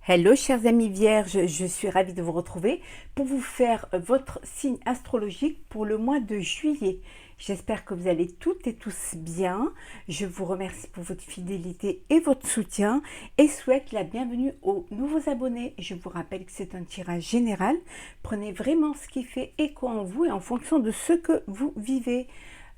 Hello chers amis vierges, je suis ravie de vous retrouver pour vous faire votre signe astrologique pour le mois de juillet. J'espère que vous allez toutes et tous bien. Je vous remercie pour votre fidélité et votre soutien et souhaite la bienvenue aux nouveaux abonnés. Je vous rappelle que c'est un tirage général. Prenez vraiment ce qui fait écho en vous et en fonction de ce que vous vivez.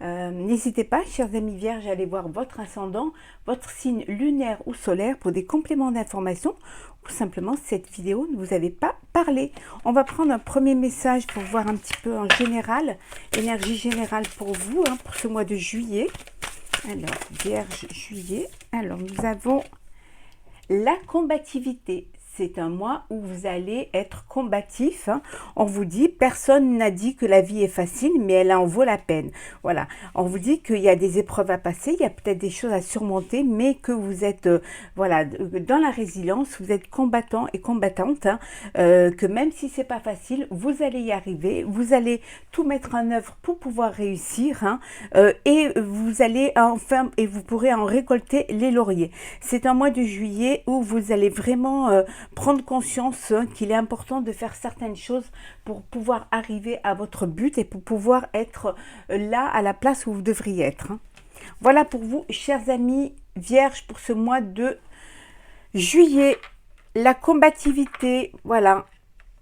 N'hésitez pas, chers amis vierges, à aller voir votre ascendant, votre signe lunaire ou solaire pour des compléments d'information ou simplement cette vidéo ne vous avait pas parlé. On va prendre un premier message pour voir un petit peu en général, énergie générale pour vous, pour ce mois de juillet. Alors, vierge, juillet. Alors, nous avons la combativité. C'est un mois où vous allez être combatif. On vous dit, personne n'a dit que la vie est facile, mais elle en vaut la peine. Voilà. On vous dit qu'il y a des épreuves à passer, il y a peut-être des choses à surmonter, mais que vous êtes voilà, dans la résilience, vous êtes combattant et combattante, que même si c'est pas facile, vous allez y arriver, vous allez tout mettre en œuvre pour pouvoir réussir, et vous allez enfin, et vous pourrez en récolter les lauriers. C'est un mois de juillet où vous allez vraiment prendre conscience qu'il est important de faire certaines choses pour pouvoir arriver à votre but et pour pouvoir être là à la place où vous devriez être. Voilà pour vous, chers amis vierges, pour ce mois de juillet. La combativité, voilà,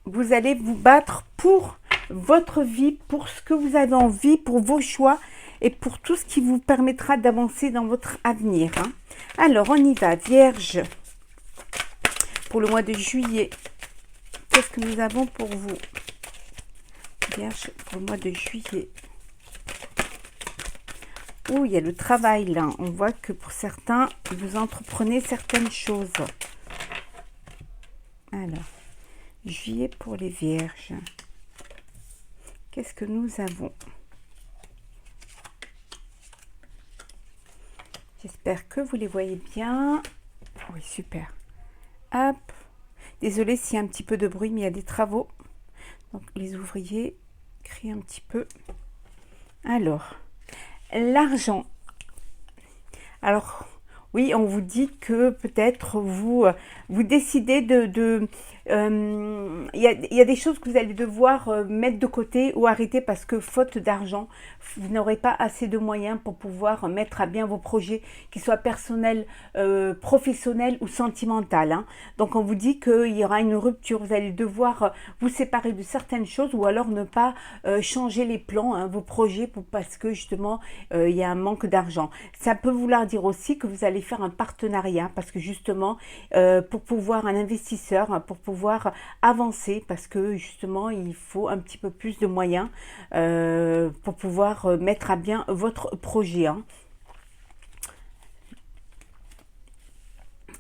vous allez vous battre pour votre vie, pour ce que vous avez envie, pour vos choix et pour tout ce qui vous permettra d'avancer dans votre avenir. Alors, on y va, vierge. Pour le mois de juillet, qu'est-ce que nous avons pour vous, vierge, pour le mois de juillet? Oh, il y a le travail là. On voit que pour certains, vous entreprenez certaines choses. Alors, juillet pour les vierges. Qu'est-ce que nous avons? J'espère que vous les voyez bien. Oui, super. Hop. Désolée s'il y a un petit peu de bruit, mais il y a des travaux. Donc, les ouvriers crient un petit peu. Alors, l'argent. Alors, oui, on vous dit que peut-être vous décidez il y a des choses que vous allez devoir mettre de côté ou arrêter parce que faute d'argent, vous n'aurez pas assez de moyens pour pouvoir mettre à bien vos projets, qu'ils soient personnels, professionnels ou sentimentaux. Donc on vous dit qu'il y aura une rupture, vous allez devoir vous séparer de certaines choses ou alors ne pas changer les plans, vos projets, parce que justement il y a un manque d'argent. Ça peut vouloir dire aussi que vous allez faire un partenariat parce que justement pour pouvoir un investisseur, pour pouvoir avancer, parce que justement il faut un petit peu plus de moyens pour pouvoir mettre à bien votre projet.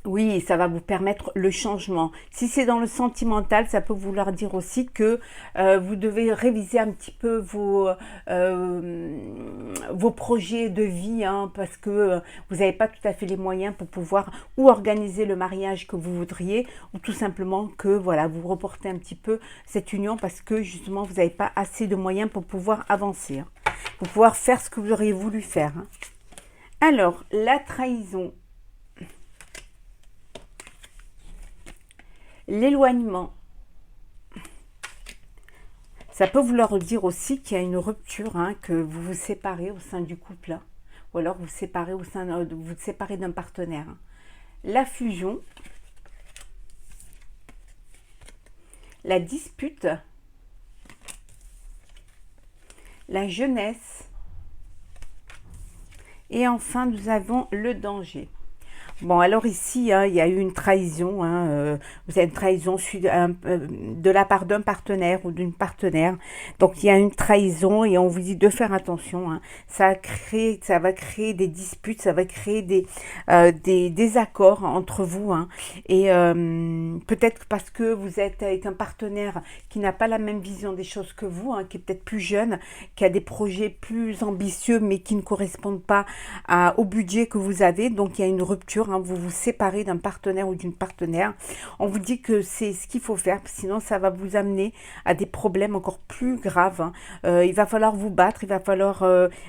Oui, ça va vous permettre le changement. Si c'est dans le sentimental, ça peut vouloir dire aussi que vous devez réviser un petit peu vos projets de vie, parce que vous n'avez pas tout à fait les moyens pour pouvoir ou organiser le mariage que vous voudriez, ou tout simplement que voilà, vous reportez un petit peu cette union parce que justement vous n'avez pas assez de moyens pour pouvoir avancer, pour pouvoir faire ce que vous auriez voulu faire. Alors, la trahison. L'éloignement, ça peut vouloir dire aussi qu'il y a une rupture, que vous vous séparez au sein du couple, ou alors vous séparez vous séparez d'un partenaire. La fusion, la dispute, la jeunesse, et enfin nous avons le danger. Bon, alors ici, il y a eu une trahison. Vous avez une trahison de la part d'un partenaire ou d'une partenaire. Donc, il y a une trahison et on vous dit de faire attention. Ça va créer des disputes, ça va créer des désaccords entre vous. Et peut-être parce que vous êtes avec un partenaire qui n'a pas la même vision des choses que vous, qui est peut-être plus jeune, qui a des projets plus ambitieux, mais qui ne correspondent pas au budget que vous avez. Donc, il y a une rupture. hein, vous vous séparez d'un partenaire ou d'une partenaire. On vous dit que c'est ce qu'il faut faire, sinon ça va vous amener à des problèmes encore plus graves, hein. Il va falloir vous battre, il va falloir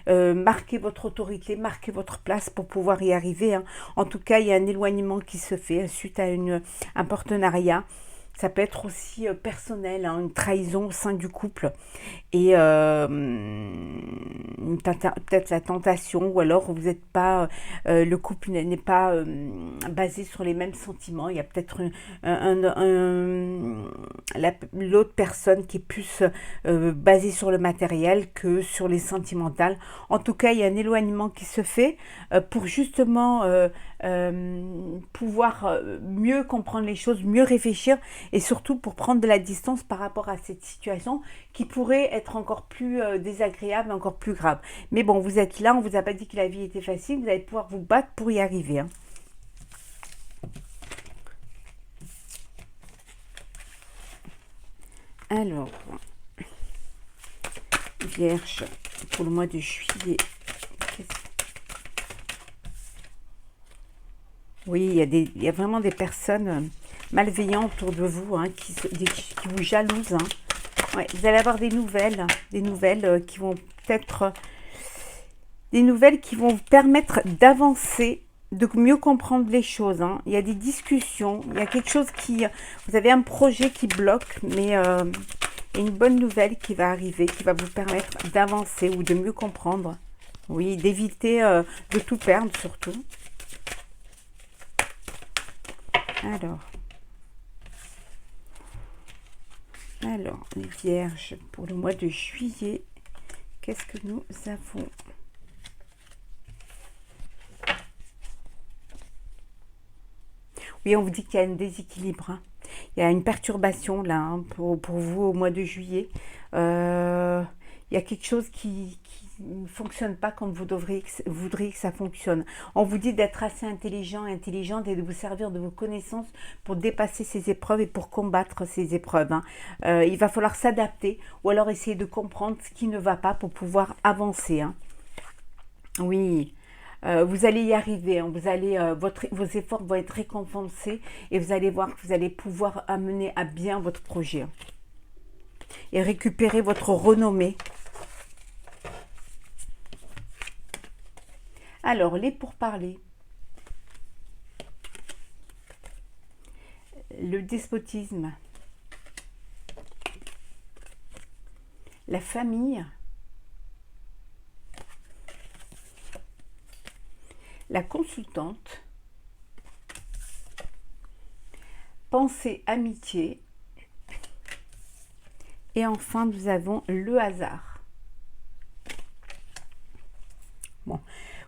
marquer votre autorité, marquer votre place pour pouvoir y arriver, hein. En tout cas, il y a un éloignement qui se fait suite à un partenariat. Ça peut être aussi personnel, hein, une trahison au sein du couple et peut-être la tentation, ou alors vous n'êtes pas, le couple n'est pas basé sur les mêmes sentiments. Il y a peut-être l'autre personne qui est plus basée sur le matériel que sur les sentimentales. En tout cas, il y a un éloignement qui se fait pour justement pouvoir mieux comprendre les choses, mieux réfléchir et surtout pour prendre de la distance par rapport à cette situation qui pourrait être encore plus désagréable, encore plus grave. Mais bon, vous êtes là, on ne vous a pas dit que la vie était facile, vous allez pouvoir vous battre pour y arriver, hein. Alors, Vierge, pour le mois de juillet. Oui, il y a vraiment des personnes malveillantes autour de vous, hein, qui vous jalousent, hein. Ouais, vous allez avoir des nouvelles qui vont peut-être, des nouvelles qui vont vous permettre d'avancer, de mieux comprendre les choses, hein. Il y a des discussions, il y a quelque chose vous avez un projet qui bloque, mais il y a une bonne nouvelle qui va arriver, qui va vous permettre d'avancer ou de mieux comprendre. Oui, d'éviter de tout perdre surtout. Alors, les Vierges, pour le mois de juillet, qu'est-ce que nous avons? Oui, on vous dit qu'il y a un déséquilibre, hein. Il y a une perturbation là, hein, pour vous au mois de juillet. Il y a quelque chose qui ne fonctionne pas comme vous voudriez que ça fonctionne. On vous dit d'être assez intelligent, intelligente et de vous servir de vos connaissances pour dépasser ces épreuves et pour combattre ces épreuves, hein. Il va falloir s'adapter ou alors essayer de comprendre ce qui ne va pas pour pouvoir avancer, hein. Oui. Vous allez y arriver, hein. Vos efforts vont être récompensés et vous allez voir que vous allez pouvoir amener à bien votre projet, hein, et récupérer votre renommée. Alors, les pourparlers. Le despotisme. La famille. La consultante. Pensée, amitié. Et enfin, nous avons le hasard. Bon.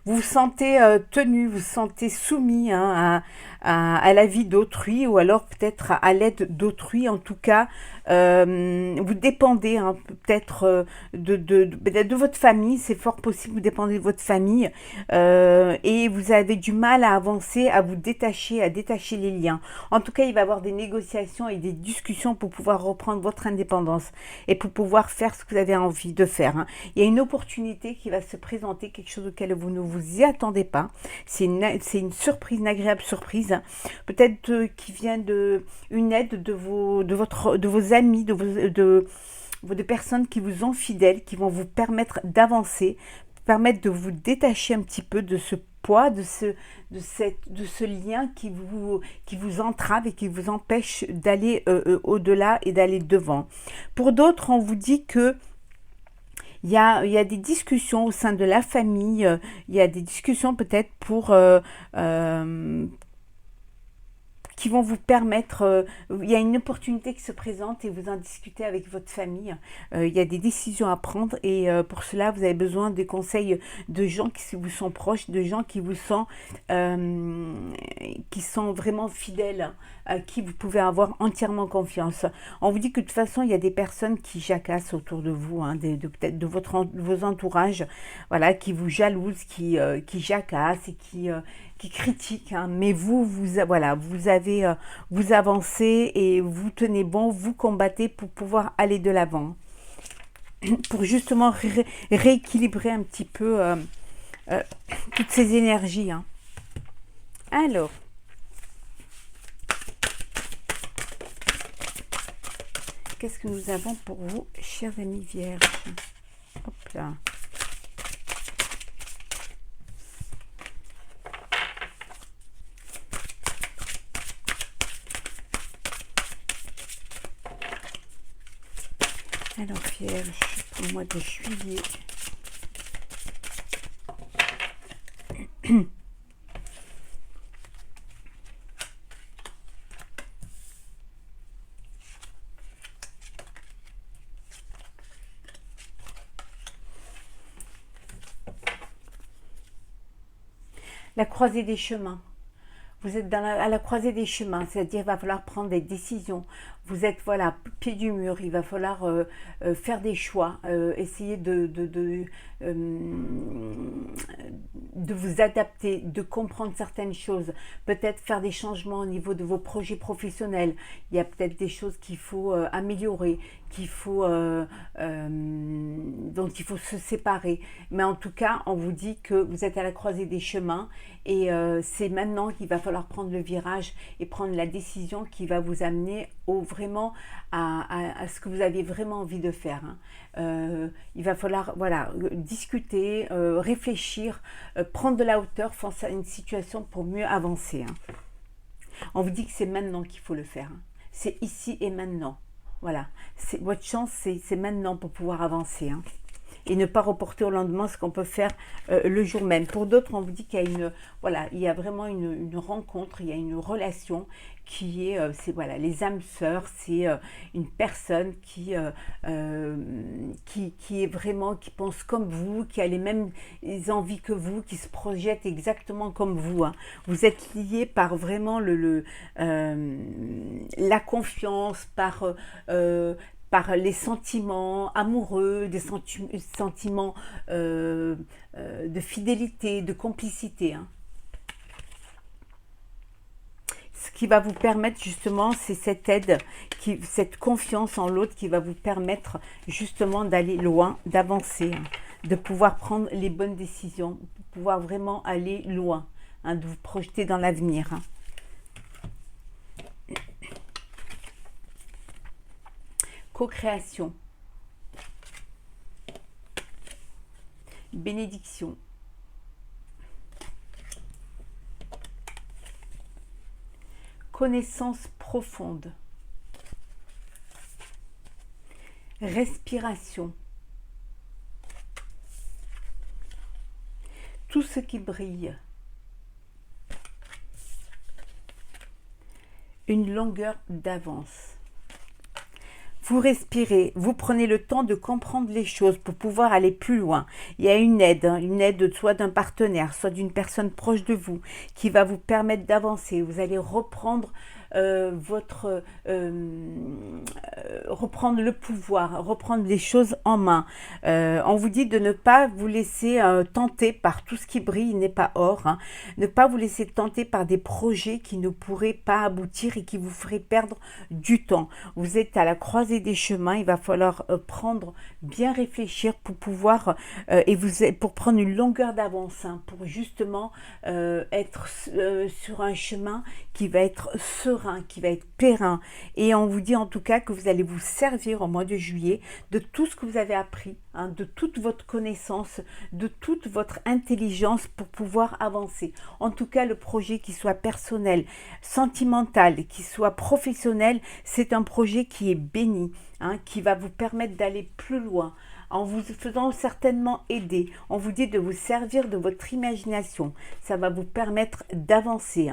Vous vous sentez tenu, vous vous sentez soumis, hein, à la vie d'autrui ou alors peut-être à l'aide d'autrui. En tout cas, vous dépendez, hein, peut-être de votre famille. C'est fort possible, vous dépendez de votre famille et vous avez du mal à avancer, à vous détacher, à détacher les liens. En tout cas, il va y avoir des négociations et des discussions pour pouvoir reprendre votre indépendance et pour pouvoir faire ce que vous avez envie de faire, hein. Il y a une opportunité qui va se présenter, quelque chose auquel vous ne vous y attendez pas. C'est une surprise, une agréable surprise, hein. Peut-être qui vient une aide de vos amis, de personnes qui vous ont fidèles, qui vont vous permettre d'avancer, permettre de vous détacher un petit peu de ce poids, de ce lien qui vous entrave et qui vous empêche d'aller au-delà et d'aller devant. Pour d'autres, on vous dit que il y a des discussions au sein de la famille, il y a des discussions peut-être qui vont vous permettre, il y a une opportunité qui se présente et vous en discutez avec votre famille. Il y a des décisions à prendre et pour cela, vous avez besoin des conseils de gens qui vous sont proches, de gens qui sont vraiment fidèles, à qui vous pouvez avoir entièrement confiance. On vous dit que de toute façon, il y a des personnes qui jacassent autour de vous, hein, peut-être de vos entourages, voilà, qui vous jalousent, qui jacassent et qui critiquent, hein. Mais vous avancez et vous tenez bon, vous combattez pour pouvoir aller de l'avant, pour justement rééquilibrer un petit peu toutes ces énergies, hein. Alors, qu'est-ce que nous avons pour vous, chers amis vierges? Hop là. Alors, vierge, pour le mois de juillet. La croisée des chemins. Vous êtes à la croisée des chemins, c'est-à-dire il va falloir prendre des décisions. Vous êtes, voilà, pied du mur, il va falloir faire des choix, essayer de vous adapter, de comprendre certaines choses, peut-être faire des changements au niveau de vos projets professionnels. Il y a peut-être des choses qu'il faut améliorer, dont il faut se séparer. Mais en tout cas, on vous dit que vous êtes à la croisée des chemins et c'est maintenant qu'il va falloir prendre le virage et prendre la décision qui va vous amener vraiment à ce que vous avez vraiment envie de faire. Il va falloir, voilà, discuter, réfléchir, prendre de la hauteur face à une situation pour mieux avancer. On vous dit que c'est maintenant qu'il faut le faire. C'est ici et maintenant. Voilà, votre chance, c'est maintenant pour pouvoir avancer. Et ne pas reporter au lendemain ce qu'on peut faire le jour même. Pour d'autres, on vous dit qu'il y a il y a vraiment une rencontre, il y a une relation qui est, voilà, les âmes sœurs, c'est une personne qui est vraiment, qui pense comme vous, qui a les mêmes envies que vous, qui se projette exactement comme vous. Vous êtes liés par vraiment la confiance, par les sentiments amoureux, des sentiments de fidélité, de complicité. Ce qui va vous permettre justement, c'est cette aide, cette confiance en l'autre qui va vous permettre justement d'aller loin, d'avancer, de pouvoir prendre les bonnes décisions, de pouvoir vraiment aller loin, de vous projeter dans l'avenir. Co-création, bénédiction, connaissance profonde, respiration, tout ce qui brille, une longueur d'avance. Vous respirez, vous prenez le temps de comprendre les choses pour pouvoir aller plus loin. Il y a une aide soit d'un partenaire, soit d'une personne proche de vous qui va vous permettre d'avancer. Vous allez reprendre reprendre le pouvoir, reprendre les choses en main. On vous dit de ne pas vous laisser tenter par tout ce qui brille n'est pas or. Ne pas vous laisser tenter par des projets qui ne pourraient pas aboutir et qui vous feraient perdre du temps. Vous êtes à la croisée des chemins, il va falloir bien réfléchir pour pouvoir pour prendre une longueur d'avance, pour justement être sur un chemin qui va être serein, qui va être périn. Et on vous dit en tout cas que vous allez vous servir au mois de juillet de tout ce que vous avez appris, de toute votre connaissance, de toute votre intelligence pour pouvoir avancer. En tout cas, le projet qui soit personnel, sentimental, qui soit professionnel, c'est un projet qui est béni, qui va vous permettre d'aller plus loin. En vous faisant certainement aider, on vous dit de vous servir de votre imagination. Ça va vous permettre d'avancer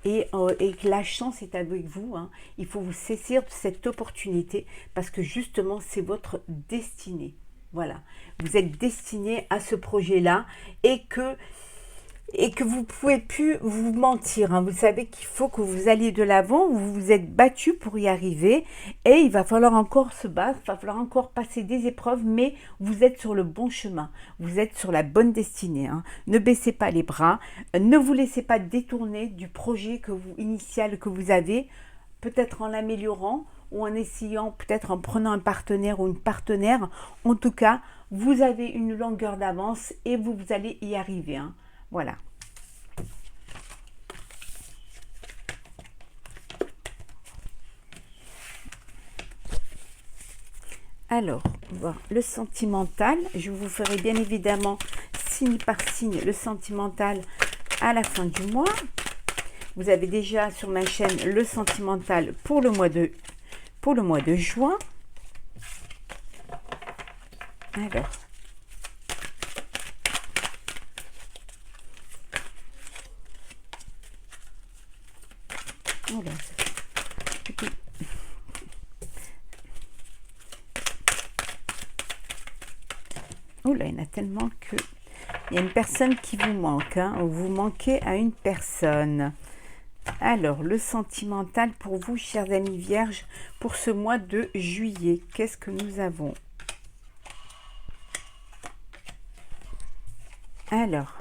et que la chance est avec vous. Il faut vous saisir de cette opportunité parce que justement, c'est votre destinée. Voilà, vous êtes destiné à ce projet-là et que vous ne pouvez plus vous mentir. Vous savez qu'il faut que vous alliez de l'avant, vous vous êtes battu pour y arriver et il va falloir encore se battre, il va falloir encore passer des épreuves, mais vous êtes sur le bon chemin, vous êtes sur la bonne destinée. Ne baissez pas les bras, ne vous laissez pas détourner du projet initial que vous avez, peut-être en l'améliorant ou en essayant, peut-être en prenant un partenaire ou une partenaire. En tout cas, vous avez une longueur d'avance et vous allez y arriver. Voilà. Alors, on va voir le sentimental. Je vous ferai bien évidemment signe par signe le sentimental à la fin du mois. Vous avez déjà sur ma chaîne le sentimental pour le mois de juin. Alors, oh là, oh là, il y en a tellement que il y a une personne qui vous manque, hein, ou vous manquez à une personne. Alors, le sentimental pour vous, chers amis vierges, pour ce mois de juillet, qu'est-ce que nous avons? Alors,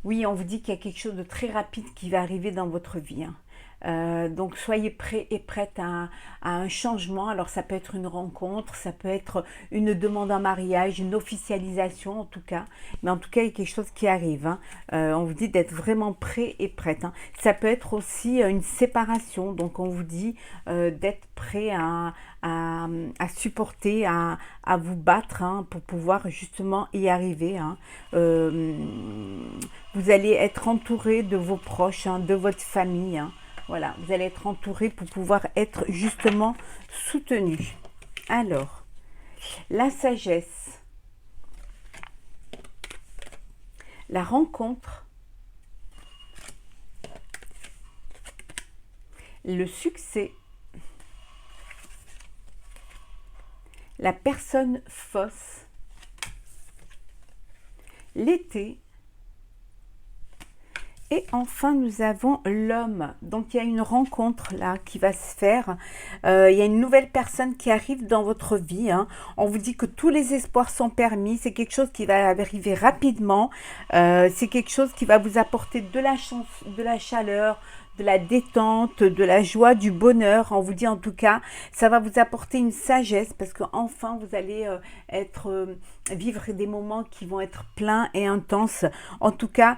oui, on vous dit qu'il y a quelque chose de très rapide qui va arriver dans votre vie, hein. Donc soyez prêts et prêtes à un changement. Alors ça peut être une rencontre, ça peut être une demande en mariage, une officialisation en tout cas. Mais en tout cas, il y a quelque chose qui arrive, hein. On vous dit d'être vraiment prêts et prêtes, hein. Ça peut être aussi une séparation. Donc on vous dit d'être prêt à supporter, à vous battre, hein, pour pouvoir justement y arriver, hein. Vous allez être entouré de vos proches, hein, de votre famille, hein. Voilà, vous allez être entouré pour pouvoir être justement soutenu. Alors, la sagesse, la rencontre, le succès, la personne fausse, l'été. Et enfin, nous avons l'homme. Donc, il y a une rencontre là qui va se faire. Il y a une nouvelle personne qui arrive dans votre vie, hein. On vous dit que tous les espoirs sont permis. C'est quelque chose qui va arriver rapidement. C'est quelque chose qui va vous apporter de la chance, de la chaleur, de la détente, de la joie, du bonheur. On vous dit en tout cas, ça va vous apporter une sagesse parce qu'enfin, vous allez vivre des moments qui vont être pleins et intenses. En tout cas,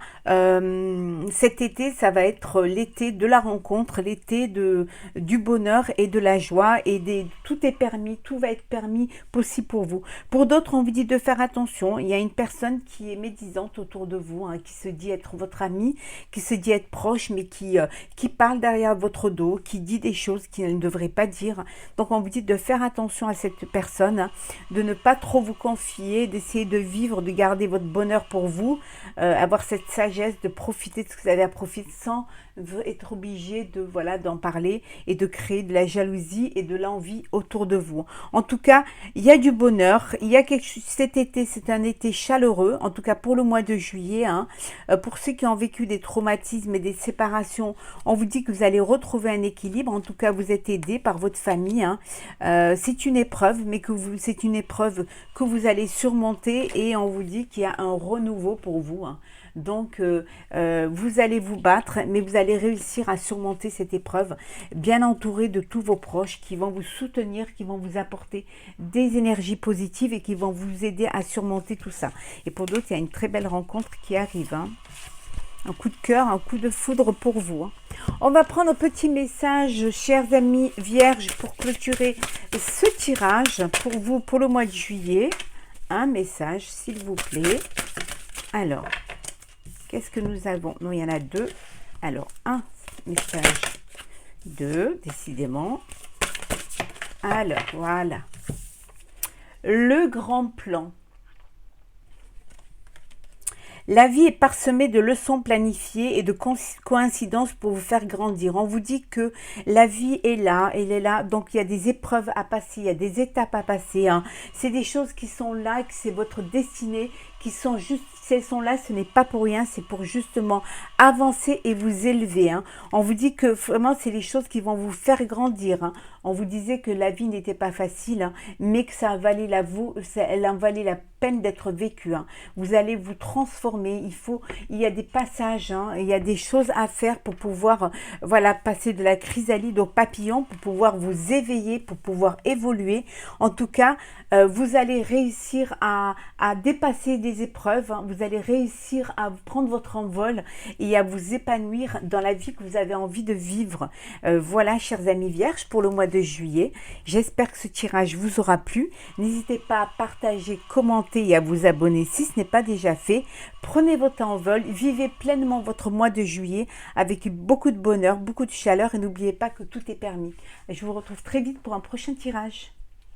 cet été, ça va être l'été de la rencontre, l'été du bonheur et de la joie. Et tout est permis, tout va être permis possible pour vous. Pour d'autres, on vous dit de faire attention. Il y a une personne qui est médisante autour de vous, hein, qui se dit être votre ami, qui se dit être proche, mais qui parle derrière votre dos, qui dit des choses qu'il ne devrait pas dire. Donc, on vous dit de faire attention à cette personne, hein, de ne pas trop vous confier, d'essayer de vivre, de garder votre bonheur pour vous, avoir cette sagesse de profiter de ce que vous avez à profiter sans être obligé de d'en parler et de créer de la jalousie et de l'envie autour de vous. En tout cas, il y a du bonheur, il y a cet été, c'est un été chaleureux, en tout cas pour le mois de juillet, hein. Pour ceux qui ont vécu des traumatismes et des séparations, on vous dit que vous allez retrouver un équilibre. En tout cas, vous êtes aidé par votre famille, hein. C'est une épreuve, mais c'est une épreuve que vous allez surmonter et on vous dit qu'il y a un renouveau pour vous, hein. Donc, vous allez vous battre, mais vous allez réussir à surmonter cette épreuve, bien entouré de tous vos proches qui vont vous soutenir, qui vont vous apporter des énergies positives et qui vont vous aider à surmonter tout ça. Et pour d'autres, il y a une très belle rencontre qui arrive, hein. Un coup de cœur, un coup de foudre pour vous, hein. On va prendre un petit message, chers amis vierges, pour clôturer ce tirage pour vous, pour le mois de juillet. Un message, s'il vous plaît. Alors, qu'est-ce que nous avons? Non, il y en a deux. Alors, un message, deux, décidément. Alors, voilà. Le grand plan. La vie est parsemée de leçons planifiées et de coïncidences pour vous faire grandir. On vous dit que la vie est là, elle est là. Donc, il y a des épreuves à passer, il y a des étapes à passer, hein. C'est des choses qui sont là, que c'est votre destinée, qui sont juste, si elles sont là, ce n'est pas pour rien, c'est pour justement avancer et vous élever, hein. On vous dit que vraiment, c'est les choses qui vont vous faire grandir, hein. On vous disait que la vie n'était pas facile, hein, mais que ça valait elle en valait la peine d'être vécue, hein. Vous allez vous transformer. Il y a des passages, hein, il y a des choses à faire pour pouvoir, passer de la chrysalide au papillon, pour pouvoir vous éveiller, pour pouvoir évoluer. En tout cas, vous allez réussir à dépasser des épreuves, hein. Vous vous allez réussir à prendre votre envol et à vous épanouir dans la vie que vous avez envie de vivre. Voilà, chers amis vierges, pour le mois de juillet. J'espère que ce tirage vous aura plu. N'hésitez pas à partager, commenter et à vous abonner si ce n'est pas déjà fait. Prenez votre envol, vivez pleinement votre mois de juillet avec beaucoup de bonheur, beaucoup de chaleur et n'oubliez pas que tout est permis. Je vous retrouve très vite pour un prochain tirage.